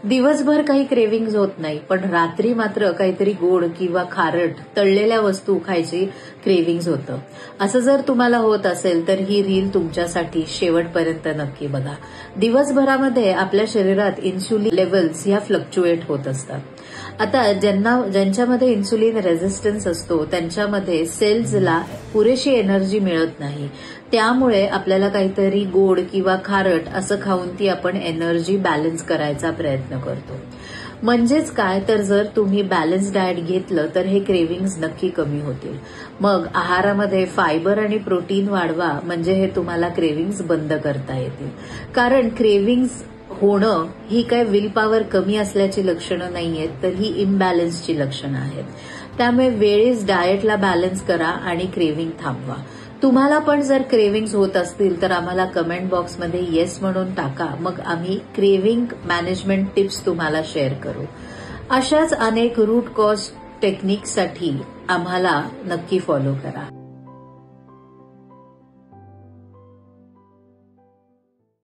दिवसभर काही क्रेविंग्ज होत नाही, पण रात्री मात्र काहीतरी गोड किंवा खारट तळलेल्या वस्तू खायची क्रेविंग्ज होतं. असं जर तुम्हाला होत असेल तर ही रील तुमच्यासाठी शेवटपर्यंत नक्की बघा. दिवसभरामध्ये आपल्या शरीरात इन्सुलिन लेवल्स ह्या फ्लक्च्युएट होत असतात. आता ज्यांच्यामध्ये इन्सुलिन रेझिस्टन्स असतो त्यांच्यामध्ये सेल्सला पुरेशी एनर्जी मिळत नाही. त्यामुळे आपल्याला काहीतरी गोड किंवा खारट असं खाऊन ती आपण एनर्जी बॅलन्स करायचा प्रयत्न करतो. म्हणजेच काय तर जर तुम्ही बॅलन्स डाएट घेतलं तर हे क्रेविंग्ज नक्की कमी होतील. मग आहारामध्ये फायबर आणि प्रोटीन वाढवा, म्हणजे हे तुम्हाला क्रेविंग्ज बंद करता येतील. कारण क्रेविंग्ज होणं ही काय विल पॉवर कमी असल्याची लक्षणं नाहीयेत, तर ही इम्बॅलन्सची लक्षणं आहेत. त्यामुळे वेळेस डाएटला बॅलन्स करा आणि क्रेविंग थांबवा. तुम्हाला पण जर क्रेविंग्स होत असतील तर आम्हाला कमेंट बॉक्समध्ये येस म्हणून टाका. मग आम्ही क्रेविंग मॅनेजमेंट टिप्स तुम्हाला शेअर करू. अशाच अनेक रूट कॉज टेक्निकसाठी आम्हाला नक्की फॉलो करा.